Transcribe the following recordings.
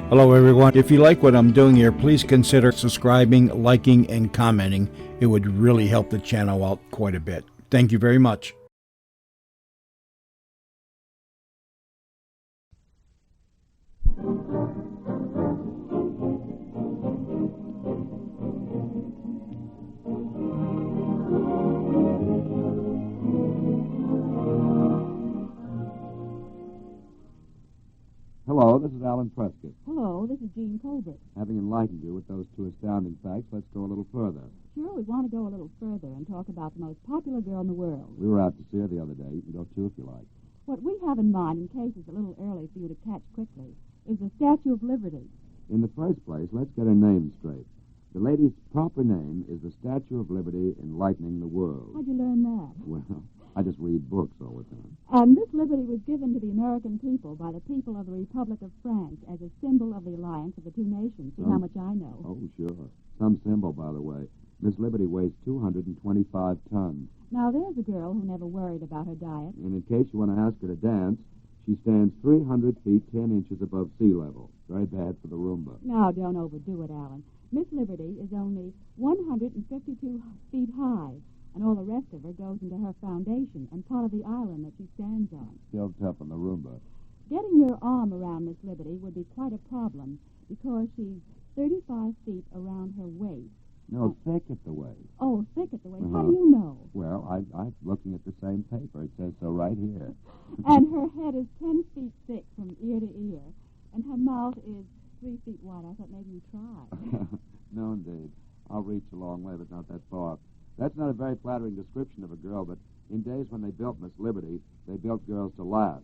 Hello, everyone. If you like what I'm doing here, please consider subscribing, liking, and commenting. It would really help the channel out quite a bit. Thank you very much. Hello, this is Alan Prescott. Hello, this is Jean Colbert. Having enlightened you with those two astounding facts, let's go a little further. Sure, we want to go a little further and talk about the most popular girl in the world. We were out to see her the other day. You can go too if you like. What we have in mind, in case it's a little early for you to catch quickly, is the Statue of Liberty. In the first place, let's get her name straight. The lady's proper name is the Statue of Liberty Enlightening the World. How'd you learn that? Well, I just read books all the time. And this liberty was given to the American people by the people of the Republic of France as a symbol of the alliance of the two nations. See how much I know. Oh, sure. Some symbol, by the way. Miss Liberty weighs 225 tons. Now, there's a girl who never worried about her diet. And in case you want to ask her to dance, she stands 300 feet 10 inches above sea level. Very bad for the Roomba. Now, don't overdo it, Alan. Miss Liberty is only 152 feet high, and all the rest of her goes into her foundation and part of the island that she stands on. Still tough on the Roomba. Getting your arm around Miss Liberty would be quite a problem because she's 35 feet around her waist. No, thick at the waist. Oh, thick at the waist. How do you know? Well, I'm looking at the same paper. It says so right here. And her head is 10 feet thick from ear to ear, and her mouth is 3 feet wide. I thought maybe you'd try. No, indeed. I'll reach a long way, but not that far. That's not a very flattering description of a girl, but in days when they built Miss Liberty, they built girls to last.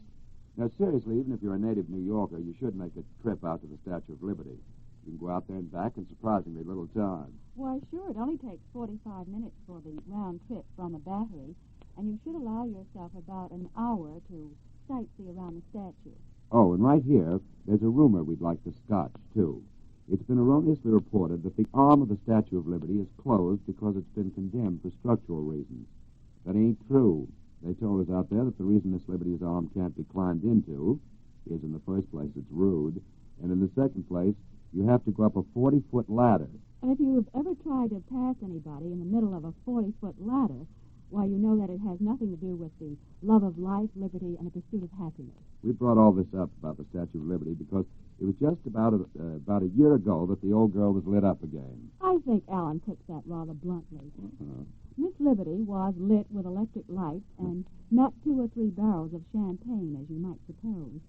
Now, seriously, even if you're a native New Yorker, you should make a trip out to the Statue of Liberty. You can go out there and back in surprisingly little time. Why, sure. It only takes 45 minutes for the round trip from the Battery, and you should allow yourself about an hour to sightsee around the statue. Oh, and right here, there's a rumor we'd like to scotch, too. It's been erroneously reported that the arm of the Statue of Liberty is closed because it's been condemned for structural reasons. That ain't true. They told us out there that the reason Miss Liberty's arm can't be climbed into is, in the first place, it's rude, and in the second place, you have to go up a 40-foot ladder. And if you've ever tried to pass anybody in the middle of a 40-foot ladder, why, you know that it has nothing to do with the love of life, liberty, and the pursuit of happiness. We brought all this up about the Statue of Liberty because it was just about a year ago that the old girl was lit up again. I think Alan puts that rather bluntly. Miss Liberty was lit with electric lights and not 2 or 3 barrels of champagne, as you might suppose.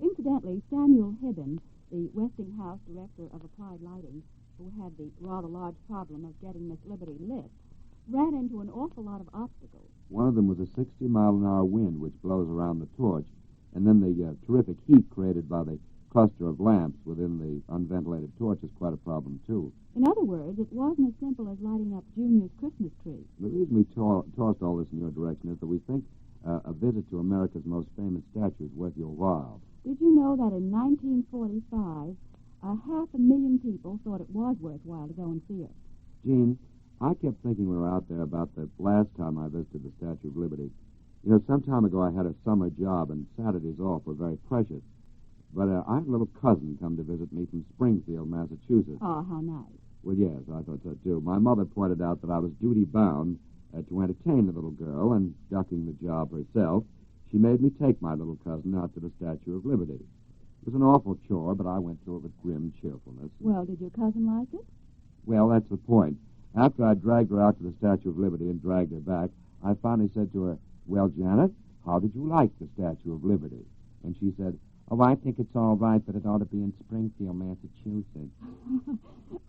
Incidentally, Samuel Hibben, the Westinghouse director of applied lighting, who had the rather large problem of getting Miss Liberty lit, ran into an awful lot of obstacles. One of them was a 60-mile-an-hour wind which blows around the torch, and then the terrific heat created by the cluster of lamps within the unventilated torch is quite a problem, too. In other words, it wasn't as simple as lighting up Junior's Christmas tree. The reason we tossed all this in your direction is that we think a visit to America's most famous statue is worth your while. Did you know that in 1945, 500,000 people thought it was worthwhile to go and see it? Gene, I kept thinking when we were out there about the last time I visited the Statue of Liberty. You know, some time ago I had a summer job, and Saturdays off were very precious. But I had a little cousin come to visit me from Springfield, Massachusetts. Oh, how nice. Well, yes, I thought so, too. My mother pointed out that I was duty-bound to entertain the little girl, and ducking the job herself, she made me take my little cousin out to the Statue of Liberty. It was an awful chore, but I went through it with grim cheerfulness. Well, did your cousin like it? Well, that's the point. After I dragged her out to the Statue of Liberty and dragged her back, I finally said to her, "Well, Janet, how did you like the Statue of Liberty?" And she said, "Oh, I think it's all right, but it ought to be in Springfield, Massachusetts."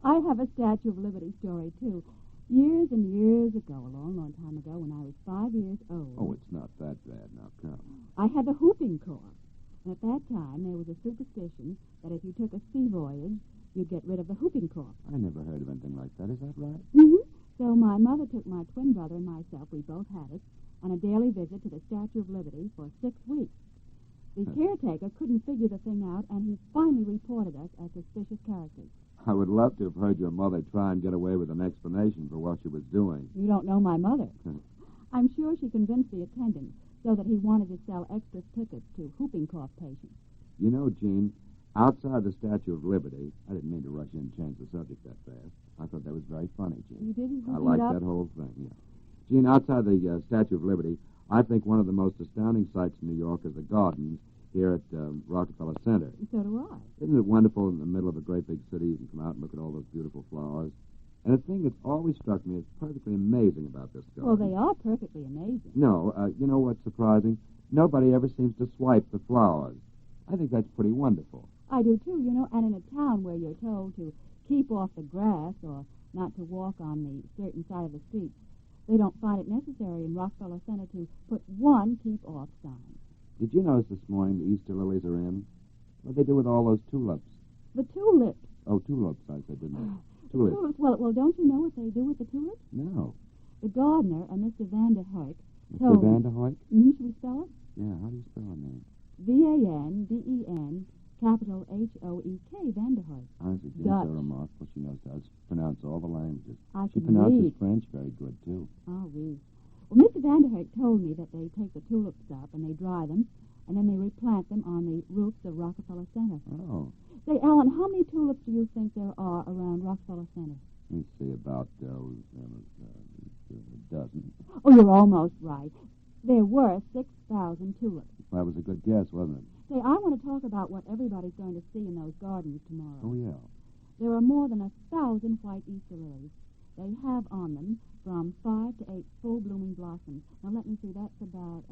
I have a Statue of Liberty story, too. Years and years ago, a long, long time ago, when I was 5 years old. Oh, it's not that bad now, come. I had the whooping cough. And at that time, there was a superstition that if you took a sea voyage, you'd get rid of the whooping cough. I never heard of anything like that. Is that right? Mm-hmm. So my mother took my twin brother and myself, we both had it, on a daily visit to the Statue of Liberty for 6 weeks. The caretaker couldn't figure the thing out, and he finally reported us as suspicious characters. I would love to have heard your mother try and get away with an explanation for what she was doing. You don't know my mother. I'm sure she convinced the attendant so that he wanted to sell extra tickets to whooping cough patients. You know, Gene, Outside the Statue of Liberty, I didn't mean to rush in and change the subject that fast. I thought that was very funny, Gene. You didn't I look like it up? that whole thing, yeah. Gene, outside the Statue of Liberty, I think one of the most astounding sights in New York is the gardens here at Rockefeller Center. So do I. Isn't it wonderful in the middle of a great big city? You can come out and look at all those beautiful flowers. And the thing that's always struck me as perfectly amazing about this garden. Well, they are perfectly amazing. No, you know what's surprising? Nobody ever seems to swipe the flowers. I think that's pretty wonderful. I do, too, and in a town where you're told to keep off the grass or not to walk on the certain side of the street, they don't find it necessary in Rockefeller Center to put one keep-off sign. Did you notice this morning the Easter lilies are in? What they do with all those tulips? The tulips. Oh, tulips, I said, didn't I? Tulips. Well, don't you know what they do with the tulips? No. The gardener, Mr. Vanderhoek, Mr. Vanderhoek? Should we spell it? Yeah, how do you spell her name? V-A-N-D-E-N, capital H-O-E-K, Vanderhoek. Honestly, Jane, Dutch. so remarkable. She knows how to pronounce all the languages. She can pronounces read. French very good, too. Oh, oui. Well, Mr. Vanderhoek told me that they take the tulips up and they dry them, and then they replant them on the roofs of Rockefeller Center. Oh. Say, Alan, how many tulips do you think there are around Rockefeller Center? Let me see, about a dozen. Oh, you're almost right. There were 6,000 tulips. That was a good guess, wasn't it? Say, I want to talk about what everybody's going to see in those gardens tomorrow. Oh, yeah. There are more than 1,000 white Easter lilies. They have on them from 5 to 8 full-blooming blossoms. Now, let me see, that's about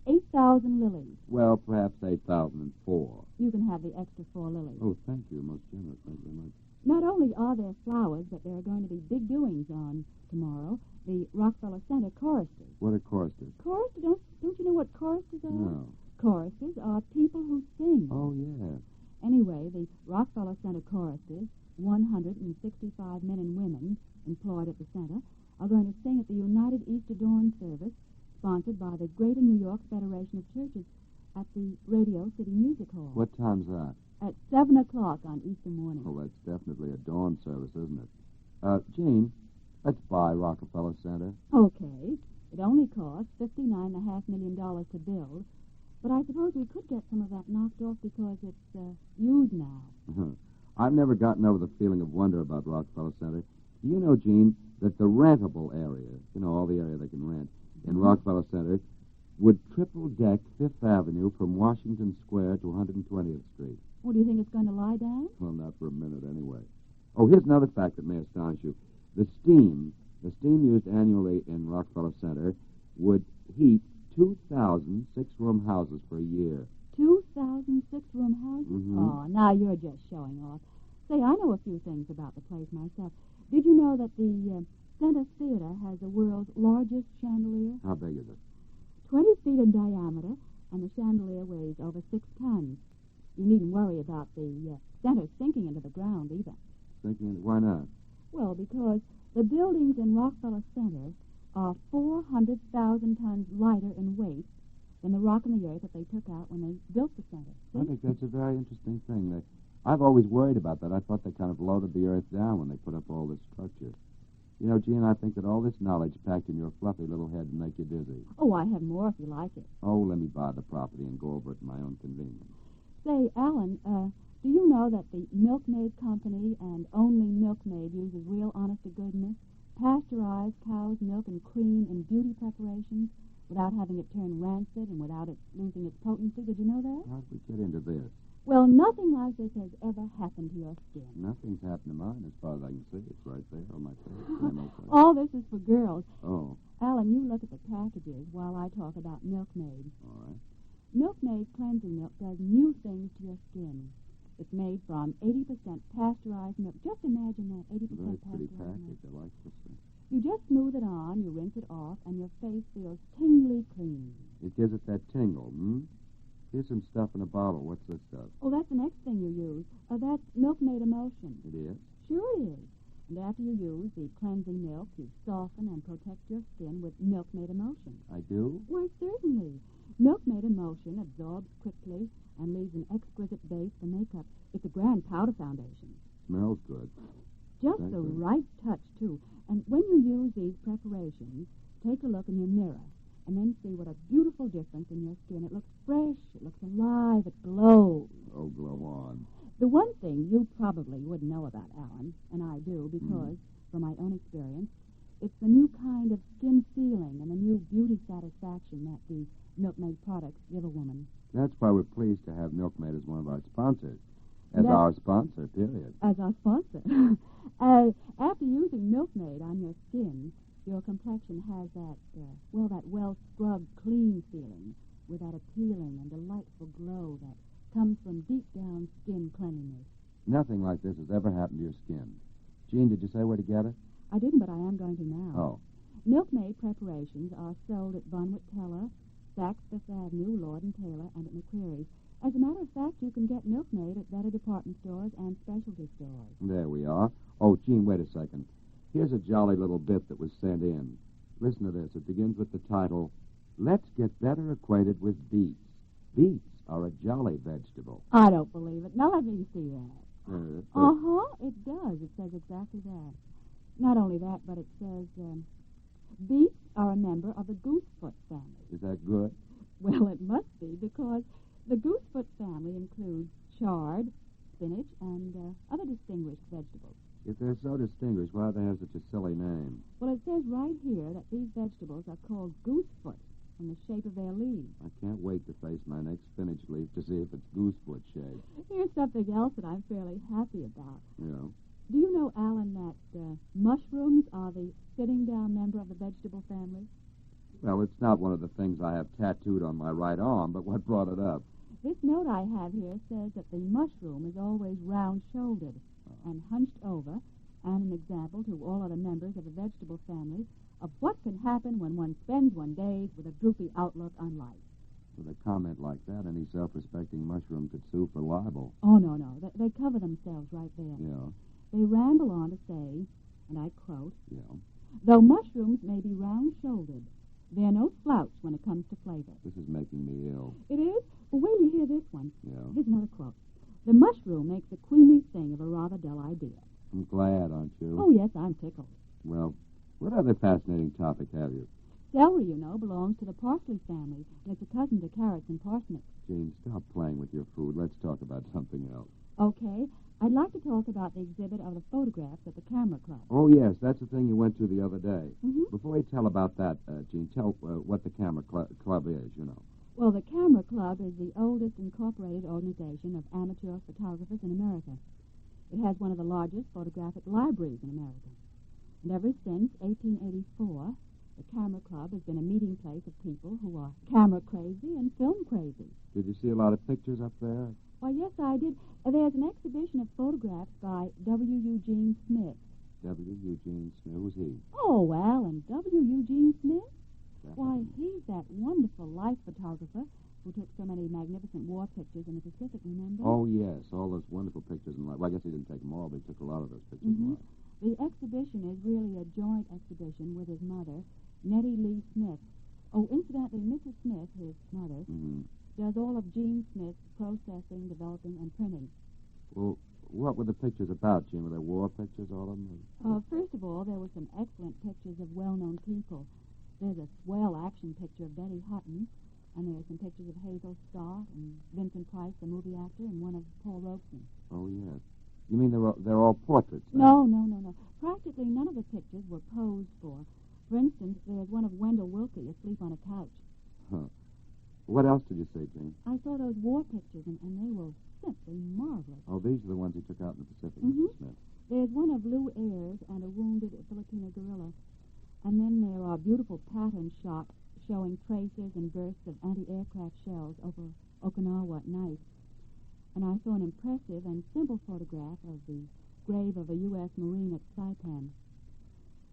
8,000 lilies. Well, perhaps 8,004. You can have the extra 4 lilies. Oh, thank you. Most generous. Thank you very much. Not only are there flowers, but there are going to be big doings on tomorrow. The Rockefeller Center choristers. What are choristers? Choristers? Don't you know what choristers are? No. Choristers are people who sing. Oh, yeah. Anyway, the Rockefeller Center choristers, 165 men and women employed at the center, are going to sing at the United Easter Dawn service, sponsored by the Greater New York Federation of Churches, at the Radio City Music Hall. What time's that? At 7 o'clock on Easter morning. Oh, that's definitely a dawn service, isn't it? Gene, let's buy Rockefeller Center. Okay. It only cost $59.5 million to build, but I suppose we could get some of that knocked off because it's used now. I've never gotten over the feeling of wonder about Rockefeller Center. Do you know, Gene, that the rentable area, all the area they can rent, in Rockefeller Center, would triple-deck Fifth Avenue from Washington Square to 120th Street? Well, do you think it's going to lie down? Well, not for a minute, anyway. Oh, here's another fact that may astonish you. The steam used annually in Rockefeller Center would heat 2,000 six-room houses for a year. 2,000 six-room houses? Mm-hmm. Oh, now you're just showing off. Say, I know a few things about the place myself. Did you know that the Center Theater has the world's largest chandelier? How big is it? 20 feet in diameter, and the chandelier weighs over 6 tons. You needn't worry about the center sinking into the ground, either. Thinking, why not? Well, because the buildings in Rockefeller Center are 400,000 tons lighter in weight than the rock and the earth that they took out when they built the center. See? I think that's a very interesting thing. I've always worried about that. I thought they kind of loaded the earth down when they put up all this structure. Gene, I think that all this knowledge packed in your fluffy little head would make you dizzy. Oh, I have more if you like it. Oh, let me buy the property and go over it at my own convenience. Say, Alan, do you know that the Milkmaid Company and only Milkmaid uses real honest-to-goodness, pasteurized cow's milk and cream in beauty preparations without having it turn rancid and without it losing its potency? Did you know that? How did we get into this? Well, nothing like this has ever happened to your skin. Nothing's happened to mine as far as I can see. It's right there on my face. All this is for girls. Oh. Alan, you look at the packages while I talk about Milkmaid. All right. Milkmaid cleansing milk does new things to your skin. It's made from 80% pasteurized milk. Just imagine that, 80% Very pretty pasteurized milk. package. I like this thing. You just smooth it on, you rinse it off, and your face feels tingly clean. It gives it that tingle, Here's some stuff in a bottle. What's this stuff? Oh, that's the next thing you use. That's Milkmaid Emotion. It is? Sure it is. And after you use the cleansing milk, you soften and protect your skin with Milkmaid Emotion. I do? Why, certainly. Milkmaid Emotion absorbs quickly and leaves an exquisite base for makeup. It's a grand powder foundation. Smells good. Just Thank the you. right touch, too. And when you use these preparations, take a look in your mirror and then see what a beautiful difference in your skin. It looks fresh, it looks alive, it glows. Oh, glow on. thing you probably wouldn't know about, Alan, and I do, because, from my own experience, it's the new kind of skin feeling and the new beauty satisfaction that these Milkmaid products give a woman. That's why we're pleased to have Milkmaid as one of our sponsors. Our sponsor, period. As our sponsor. After using Milkmaid on your skin, your complexion has that well-scrubbed, clean feeling with that appealing and delightful glow that comes from deep-down skin cleanliness. Nothing like this has ever happened to your skin. Gene, did you say where to get it? I didn't, but I am going to now. Oh. Milkmaid preparations are sold at Bonwit Teller, Saks Fifth Avenue, Lord & Taylor, and at McQuarrie's. As a matter of fact, you can get Milkmaid at better department stores and specialty stores. There we are. Oh, Gene, wait a second. Here's a jolly little bit that was sent in. Listen to this. It begins with the title, Let's Get Better Acquainted with Beets. Beets are a jolly vegetable. I don't believe it. Now let me see that. It does. It says exactly that. Not only that, but it says, beets are a member of the goosefoot family. Is that good? Well, it must be, because the goosefoot family includes chard, spinach, and other distinguished vegetables. If they're so distinguished, why do they have such a silly name? Well, it says right here that these vegetables are called goosefoot from the shape of their leaves. I can't wait to face my next spinach leaf to see if it's goosefoot shaped. Here's something else that I'm fairly happy about. Yeah. Do you know, Alan, that mushrooms are the sitting-down member of the vegetable family? Well, it's not one of the things I have tattooed on my right arm, but what brought it up? This note I have here says that the mushroom is always round-shouldered and hunched over, and an example to all other members of the vegetable family of what can happen when one spends one days with a droopy outlook on life. With a comment like that, any self-respecting mushroom could sue for libel. Oh, no. They cover themselves right there. Yeah. They ramble on to say, and I quote, Yeah. Though mushrooms may be round-shouldered, they're no slouch when it comes to flavor. This is making me ill. It is? Well, wait till you hear this one. Yeah. Here's another quote. The mushroom makes a queenly thing of a rather dull idea. I'm glad, aren't you? Oh, yes, I'm tickled. Well, what other fascinating topic have you? Celery, you know, belongs to the parsley family, and it's a cousin to carrots and parsnips. Jane, stop playing with your food. Let's talk about something else. Okay. I'd like to talk about the exhibit of the photographs at the Camera Club. Oh, yes, that's the thing you went to the other day. Mm-hmm. Before you tell about that, Gene, tell what the Camera Club is, you know. Well, the Camera Club is the oldest incorporated organization of amateur photographers in America. It has one of the largest photographic libraries in America. And ever since 1884, the Camera Club has been a meeting place of people who are camera crazy and film crazy. Did you see a lot of pictures up there? Why, yes, I did. There's an exhibition of photographs by W. Eugene Smith. W. Eugene Smith. Who's he? Oh, well, and W. Eugene Smith? That Why, he's that wonderful life photographer who took so many magnificent war pictures in the Pacific, remember? Oh, yes, all those wonderful pictures in life. Well, I guess he didn't take them all, but he took a lot of those pictures in life. The exhibition is really a joint exhibition with his mother, Nettie Lee Smith. Oh, incidentally, Mrs. Smith, his mother, does all of Gene Smith's processing, developing, and printing. Well, what were the pictures about, Gene? Were they war pictures, all of them? First of all, there were some excellent pictures of well-known people. There's a swell action picture of Betty Hutton, and there are some pictures of Hazel Scott and Vincent Price, the movie actor, and one of Paul Robeson. Oh, yes. You mean they're all portraits? Then? No. Practically none of the pictures were posed for. For instance, there's one of Wendell Willkie asleep on a couch. Huh. What else did you see, Gene? I saw those war pictures, and they were simply marvelous. Oh, these are the ones he took out in the Pacific, Mhm. Mr. Smith. There's one of Lou Ayres and a wounded Filipino guerrilla. And then there are beautiful pattern shots showing traces and bursts of anti-aircraft shells over Okinawa at night. And I saw an impressive and simple photograph of the grave of a U.S. Marine at Saipan.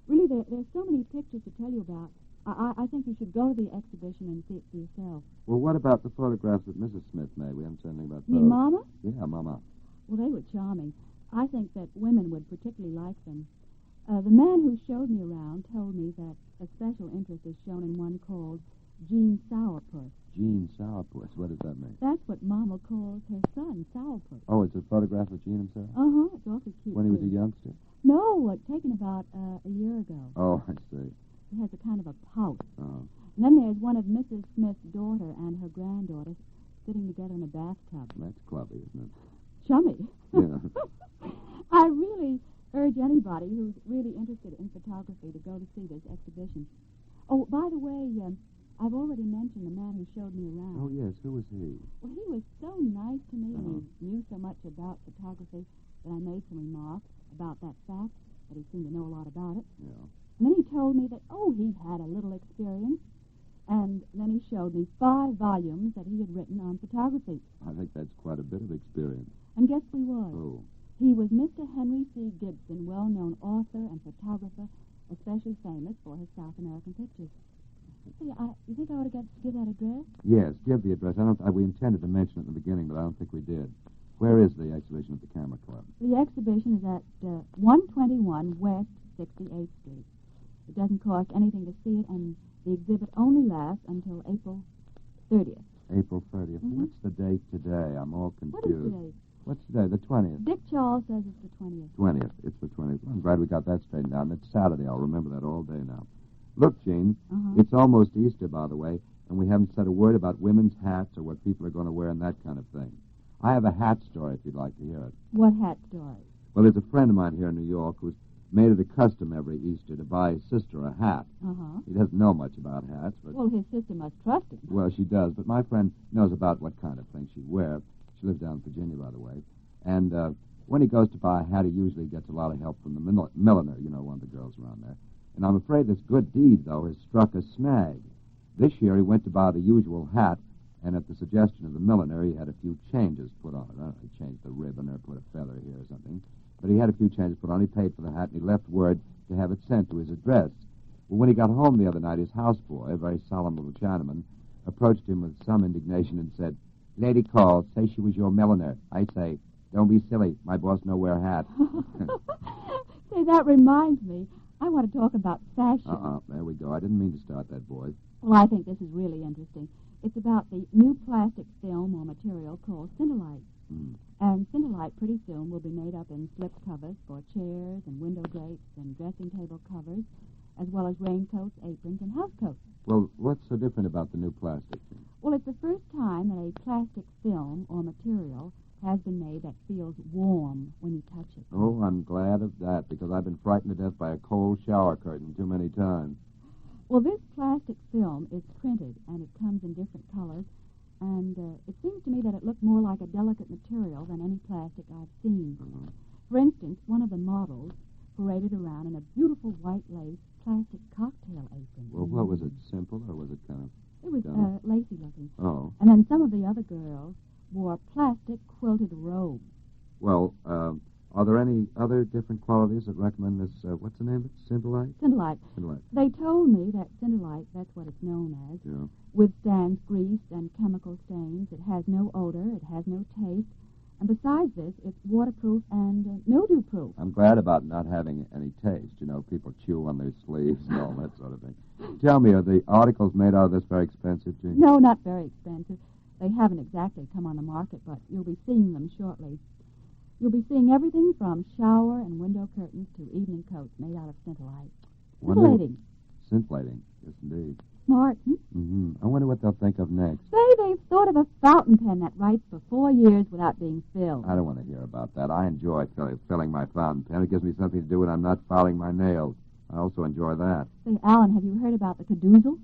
Really, there's so many pictures to tell you about. I think you should go to the exhibition and see it for yourself. Well, what about the photographs that Mrs. Smith made? We haven't said anything about You those. mean Mama? Yeah, Mama. Well, they were charming. I think that women would particularly like them. The man who showed me around told me that a special interest is shown in one called Gene Sourpuss. Gene Sourpuss. What does that mean? That's what Mama calls her son, Sourpuss. Oh, it's a photograph of Gene himself? Uh-huh. It's awfully cute. When he was a too. youngster? No, taken about a year ago. Oh, I see. It has a kind of a pout. Oh. And then there's one of Mrs. Smith's daughter and her granddaughter sitting together in a bathtub. That's clubby, isn't it? Chummy. Yeah. I really urge anybody who's really interested in photography to go to see this exhibition. Oh, by the way, I've already mentioned the man who showed me around. Oh, yes. Who was he? Well, he was so nice to me, and he knew so much about photography that I made some remarks about that fact, that he seemed to know a lot about it. Yeah. And then he told me that, he had a little experience, and then he showed me 5 volumes that he had written on photography. I think that's quite a bit of experience. And guess who he was? Oh. He was Mr. Henry C. Gibson, well-known author and photographer, especially famous for his South American pictures. Say, you think I ought to give that address? Yes, give the address. We intended to mention it in the beginning, but I don't think we did. Where is the exhibition at the Camera Club? The exhibition is at 121 West 68th Street. It doesn't cost anything to see it, and the exhibit only lasts until April 30th. April 30th. Mm-hmm. What's the date today? I'm all confused. What is today? What's today? The 20th. Dick Charles says it's the 20th. 20th. It's the 20th. I'm glad we got that straightened out. And it's Saturday. I'll remember that all day now. Look, Gene, it's almost Easter, by the way, and we haven't said a word about women's hats or what people are going to wear and that kind of thing. I have a hat story if you'd like to hear it. What hat story? Well, there's a friend of mine here in New York who's made it a custom every Easter to buy his sister a hat. He doesn't know much about hats, but... Well, his sister must trust him. Well, she does, but my friend knows about what kind of thing she'd wear. She lives down in Virginia, by the way. And when he goes to buy a hat, he usually gets a lot of help from the milliner, one of the girls around there. And I'm afraid this good deed, though, has struck a snag. This year he went to buy the usual hat, and at the suggestion of the milliner, he had a few changes put on it. I don't know, he changed the ribbon or put a feather here or something. But he had a few changes put on. He paid for the hat, and he left word to have it sent to his address. Well, when he got home the other night, his houseboy, a very solemn little Chinaman, approached him with some indignation and said, "Lady called, say she was your milliner." I say, "Don't be silly. My boss no wear hat." Say, that reminds me. I want to talk about fashion. There we go. I didn't mean to start that, boys. Well, I think this is really interesting. It's about the new plastic film or material called Cinderlite. And Cinderlite pretty soon will be made up in slip covers for chairs and window drapes and dressing table covers, as well as raincoats, aprons, and housecoats. Well, what's so different about the new plastic? Well, it's the first time that a plastic film or material has been made that feels warm when you touch it. Oh, I'm glad of that, because I've been frightened to death by a cold shower curtain too many times. Well, this plastic film is printed, and it comes in different colors, and it seems to me that it looked more like a delicate material than any plastic I've seen. For instance, one of the models paraded around in a beautiful white lace plastic cocktail apron. Well, what was it, simple, or was it kind of... It was lacy looking. Oh. And then some of the other girls wore plastic quilted robes. Well, are there any other different qualities that recommend this, what's the name of it, Cinderlite? Cinderlite. Cinderlite. They told me that Cinderlite, that's what it's known as, withstands grease and chemical stains. It has no odor, it has no taste, and besides this, it's waterproof and mildew-proof. I'm glad about not having any taste. People chew on their sleeves and all that sort of thing. Tell me, are the articles made out of this very expensive, Gene? No, not very expensive. They haven't exactly come on the market, but you'll be seeing them shortly. You'll be seeing everything from shower and window curtains to evening coats made out of Cinderlite. Scintillating. Scintillating, yes, indeed. Smart, I wonder what they'll think of next. Say, they've thought of a fountain pen that writes for 4 years without being filled. I don't want to hear about that. I enjoy filling my fountain pen. It gives me something to do when I'm not filing my nails. I also enjoy that. Say, Alan, have you heard about the cadoozle?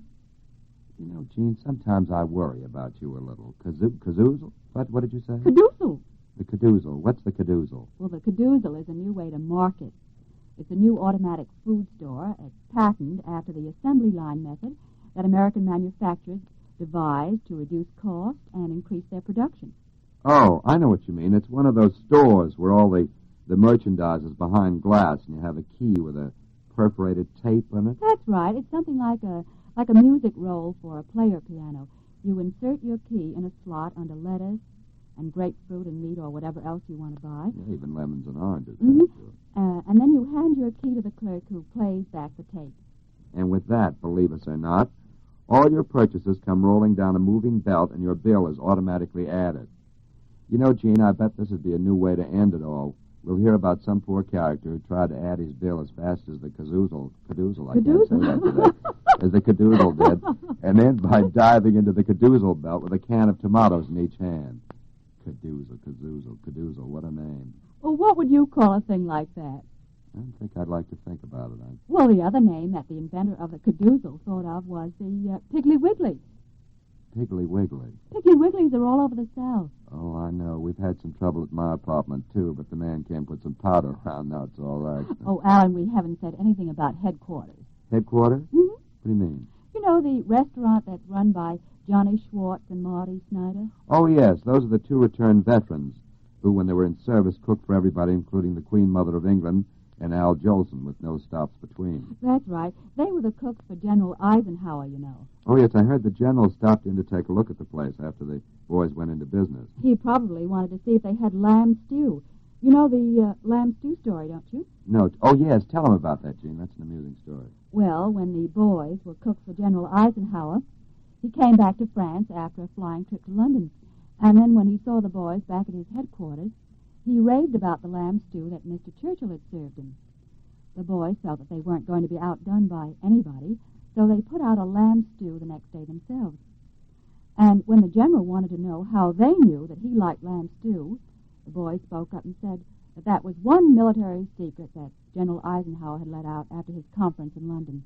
Gene, sometimes I worry about you a little. Cazoozle? What did you say? Cadoozle. The cadoozle. What's the cadoozle? Well, the cadoozle is a new way to market. It's a new automatic food store. It's patented after the assembly line method that American manufacturers devised to reduce cost and increase their production. Oh, I know what you mean. It's one of those stores where all the merchandise is behind glass and you have a key with a perforated tape in it. That's right. It's something like a music roll for a player piano. You insert your key in a slot under lettuce and grapefruit and meat or whatever else you want to buy. Yeah, even lemons and oranges. And then you hand your key to the clerk who plays back the tape. And with that, believe us or not, all your purchases come rolling down a moving belt and your bill is automatically added. Gene, I bet this would be a new way to end it all. We'll hear about some poor character who tried to add his bill as fast as the cadoozle, I can't say that today, as the cadoozle did, and then by diving into the cadoozle belt with a can of tomatoes in each hand. Cadoozle, what a name. Well, what would you call a thing like that? I don't think I'd like to think about it. Well, the other name that the inventor of the cadoozle thought of was the Piggly Wiggly. Piggly Wiggly. Piggly Wigglies are all over the South. Oh, I know. We've had some trouble at my apartment, too, but the man came put some powder around. Now it's all right. Oh, Alan, we haven't said anything about headquarters. Headquarters? Mm-hmm. What do you mean? You know, the restaurant that's run by Johnny Schwartz and Marty Snyder? Oh, yes. Those are the two returned veterans who, when they were in service, cooked for everybody, including the Queen Mother of England and Al Jolson, with no stops between. That's right. They were the cooks for General Eisenhower, you know. Oh, yes. I heard the general stopped in to take a look at the place after the boys went into business. He probably wanted to see if they had lamb stew. You know the lamb stew story, don't you? No. Oh, yes. Tell them about that, Gene. That's an amusing story. Well, when the boys were cooks for General Eisenhower, he came back to France after a flying trip to London. And then when he saw the boys back at his headquarters, he raved about the lamb stew that Mr. Churchill had served him. The boys felt that they weren't going to be outdone by anybody, so they put out a lamb stew the next day themselves. And when the general wanted to know how they knew that he liked lamb stew, the boys spoke up and said that that was one military secret that General Eisenhower had let out after his conference in London.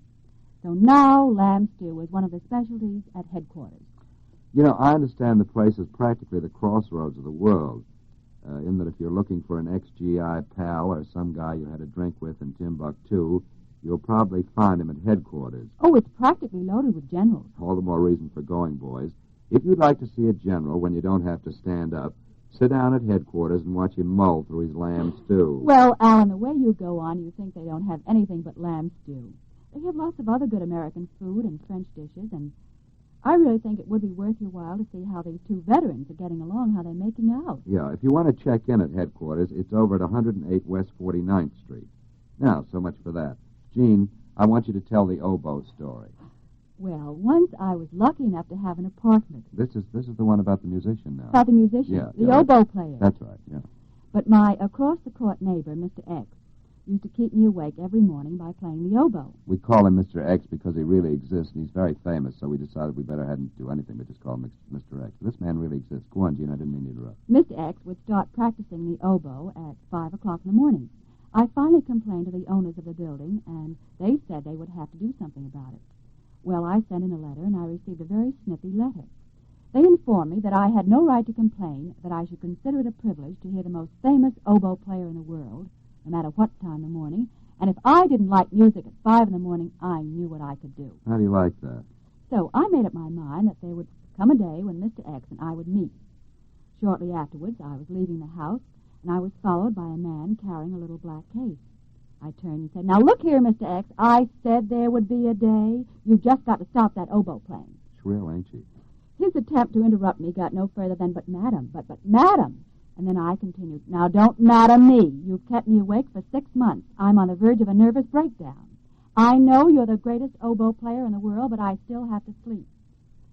So now lamb stew is one of the specialties at headquarters. You know, I understand the place is practically the crossroads of the world, in that if you're looking for an ex-GI pal or some guy you had a drink with in Timbuktu, you'll probably find him at headquarters. Oh, it's practically loaded with generals. All the more reason for going, boys. If you'd like to see a general when you don't have to stand up, sit down at headquarters and watch him mull through his lamb stew. Well, Alan, the way you go on, you think they don't have anything but lamb stew. They have lots of other good American food and French dishes, and I really think it would be worth your while to see how these two veterans are getting along, how they're making out. Yeah, if you want to check in at headquarters, it's over at 108 West 49th Street. Now, so much for that. Gene, I want you to tell the oboe story. Well, once I was lucky enough to have an apartment. This is the one about the musician now. About the musician? Yeah. The oboe player. That's right, yeah. But my across-the-court neighbor, Mr. X, used to keep me awake every morning by playing the oboe. We call him Mr. X because he really exists, and he's very famous, so we decided we better hadn't do anything but just call him Mr. X. This man really exists. Go on, Gene, I didn't mean to interrupt. Mr. X would start practicing the oboe at 5 o'clock in the morning. I finally complained to the owners of the building, and they said they would have to do something about it. Well, I sent in a letter, and I received a very snippy letter. They informed me that I had no right to complain, that I should consider it a privilege to hear the most famous oboe player in the world, no matter what time in the morning, and if I didn't like music at 5 in the morning, I knew what I could do. How do you like that? So I made up my mind that there would come a day when Mr. X and I would meet. Shortly afterwards, I was leaving the house, and I was followed by a man carrying a little black case. I turned and said, "Now look here, Mr. X, I said there would be a day. You've just got to stop that oboe playing." Shrill, ain't she? His attempt to interrupt me got no further than, "But, madam, but, madam." And then I continued, "Now, don't madam me. You've kept me awake for 6 months. I'm on the verge of a nervous breakdown. I know you're the greatest oboe player in the world, but I still have to sleep."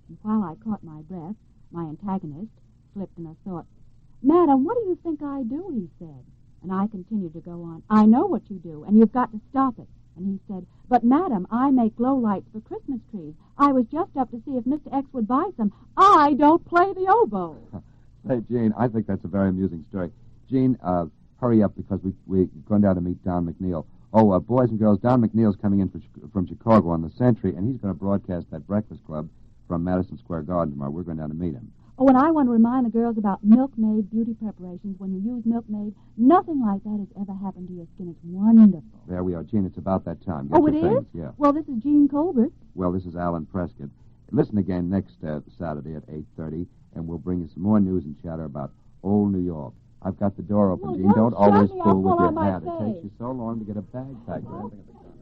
And while I caught my breath, my antagonist slipped in a thought. "Madam, what do you think I do?" he said. And I continued to go on. "I know what you do, and you've got to stop it." And he said, "But, madam, I make glow lights for Christmas trees. I was just up to see if Mr. X would buy some. I don't play the oboe." Hey, Gene, I think that's a very amusing story. Gene, hurry up because we're going down to meet Don McNeil. Oh, boys and girls, Don McNeil's coming in from Chicago on the Century, and he's going to broadcast that Breakfast Club from Madison Square Garden tomorrow. We're going down to meet him. Oh, and I want to remind the girls about Milkmaid beauty preparations. When you use Milkmaid, nothing like that has ever happened to your skin. It's wonderful. There we are, Gene. It's about that time. Get Oh, it your is? things. Yeah. Well, this is Jean Colbert. Well, this is Alan Prescott. Listen again next Saturday at 8:30, and we'll bring you some more news and chatter about old New York. I've got the door open, Well, Gene. Don't shut always me up fool with while your I hat. It say. takes you so long to get a bag packed or anything of the kind.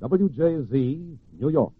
WJZ, New York.